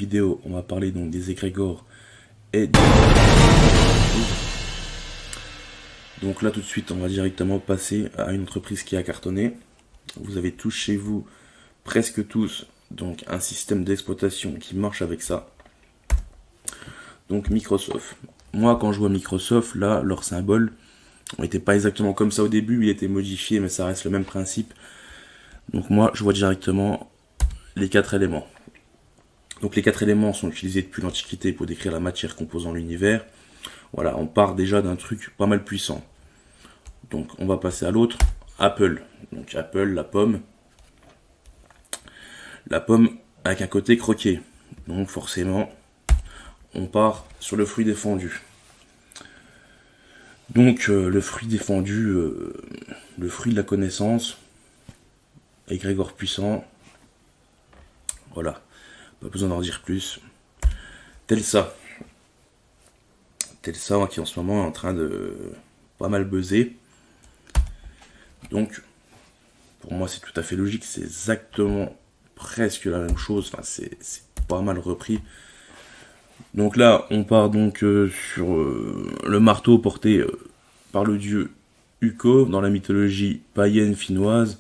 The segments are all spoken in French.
vidéo, on va parler donc des égrégores et des... Donc là tout de suite on va directement passer à une entreprise qui a cartonné. Vous avez tous chez vous, presque tous, donc un système d'exploitation qui marche avec ça. Donc Microsoft. Moi quand je vois Microsoft, là leur symbole n'était pas exactement comme ça au début, il était modifié mais ça reste le même principe. Donc moi je vois directement les 4 éléments. Donc les 4 éléments sont utilisés depuis l'Antiquité pour décrire la matière composant l'univers. Voilà, on part déjà d'un truc pas mal puissant. Donc on va passer à l'autre, Apple. Donc Apple, la pomme. La pomme avec un côté croqué. Donc forcément, on part sur le fruit défendu. Donc le fruit défendu, le fruit de la connaissance, égrégore puissant. Voilà, pas besoin d'en dire plus. Telsa. Telsa qui en ce moment est en train de pas mal buzzer. Donc, pour moi c'est tout à fait logique, c'est exactement presque la même chose, enfin c'est pas mal repris. Donc là, on part donc sur le marteau porté par le dieu Ukko dans la mythologie païenne finnoise.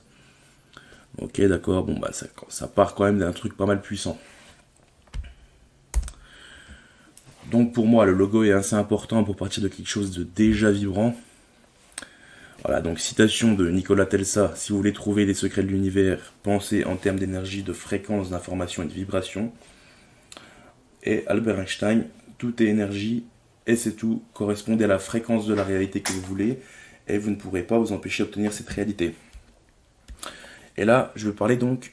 Ok, d'accord, bon bah ça part quand même d'un truc pas mal puissant. Donc pour moi, le logo est assez important pour partir de quelque chose de déjà vibrant. Voilà, donc citation de Nikola Tesla, si vous voulez trouver les secrets de l'univers, pensez en termes d'énergie, de fréquence, d'information et de vibration. Et Albert Einstein, tout est énergie, et c'est tout, correspondez à la fréquence de la réalité que vous voulez, et vous ne pourrez pas vous empêcher d'obtenir cette réalité. Et là, je vais parler donc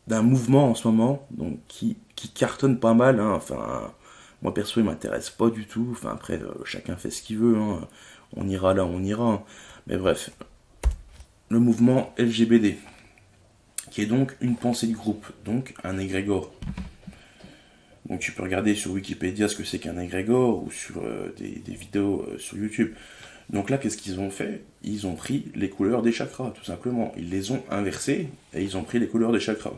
d'un mouvement en ce moment, donc qui cartonne pas mal, hein. Enfin, moi perso il m'intéresse pas du tout, enfin après chacun fait ce qu'il veut, hein. On ira là, on ira, hein. Mais bref, le mouvement LGBT, qui est donc une pensée de groupe, donc un égrégore. Donc tu peux regarder sur Wikipédia ce que c'est qu'un égrégore, ou sur des vidéos sur YouTube. Donc là, qu'est-ce qu'ils ont fait? Ils ont pris les couleurs des chakras, tout simplement. Ils les ont inversées, et ils ont pris les couleurs des chakras.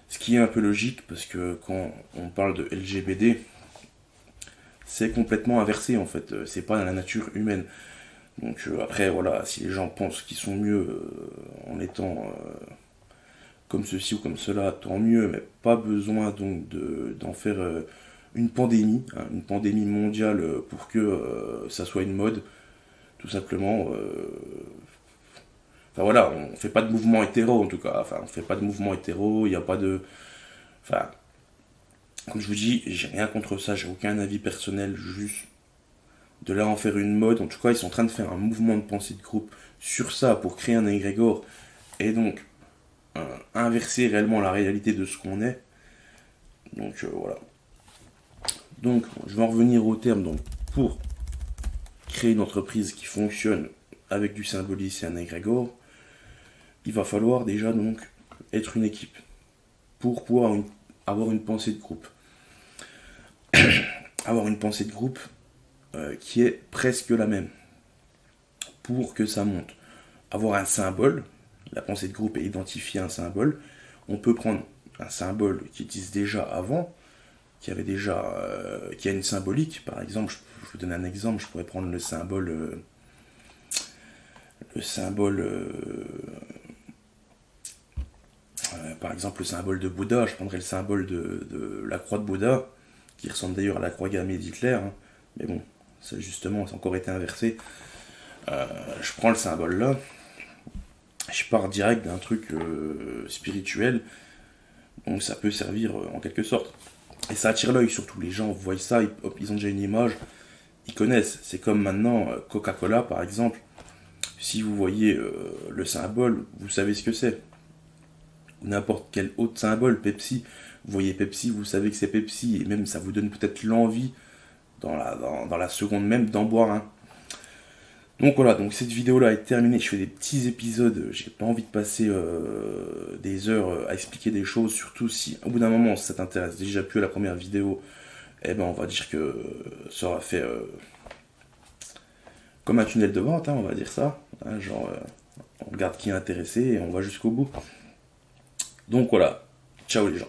Ce qui est un peu logique, parce que quand on parle de LGBT, c'est complètement inversé, en fait. C'est pas dans la nature humaine. Donc après, voilà, si les gens pensent qu'ils sont mieux en étant comme ceci ou comme cela, tant mieux, mais pas besoin donc d'en faire une pandémie, hein, une pandémie mondiale pour que ça soit une mode, tout simplement. Enfin voilà, on fait pas de mouvement hétéro en tout cas, enfin on fait pas de mouvement hétéro, il n'y a pas de... Enfin, comme je vous dis, j'ai rien contre ça, j'ai aucun avis personnel, juste de là en faire une mode. En tout cas, ils sont en train de faire un mouvement de pensée de groupe sur ça pour créer un égrégore et donc inverser réellement la réalité de ce qu'on est. Donc voilà. Donc je vais en revenir au terme. Donc pour créer une entreprise qui fonctionne avec du symbolisme et un égrégore, il va falloir déjà donc être une équipe pour pouvoir avoir une pensée de groupe. Avoir une pensée de groupe qui est presque la même pour que ça monte. Avoir un symbole, la pensée de groupe est identifier un symbole. On peut prendre un symbole qui existe déjà avant, qui avait déjà, qui a une symbolique. Par exemple, je vous donne un exemple, je pourrais prendre le symbole, par exemple le symbole de Bouddha. Je prendrais le symbole de la croix de Bouddha, qui ressemble d'ailleurs à la croix gammée d'Hitler, hein. Mais bon, ça justement, ça a encore été inversé. Je prends le symbole là, je pars direct d'un truc spirituel, donc ça peut servir en quelque sorte. Et ça attire l'œil surtout, les gens voient ça, ils ont déjà une image, ils connaissent. C'est comme maintenant Coca-Cola par exemple, si vous voyez le symbole, vous savez ce que c'est. N'importe quel autre symbole, Pepsi, vous voyez Pepsi, vous savez que c'est Pepsi, et même ça vous donne peut-être l'envie, dans la seconde même, d'en boire un. Donc voilà, donc cette vidéo là est terminée, je fais des petits épisodes, j'ai pas envie de passer des heures à expliquer des choses, surtout si au bout d'un moment ça t'intéresse déjà plus à la première vidéo, eh ben on va dire que ça aura fait comme un tunnel de vente, hein, on va dire ça, hein, genre on regarde qui est intéressé et on va jusqu'au bout. Donc voilà, ciao les gens.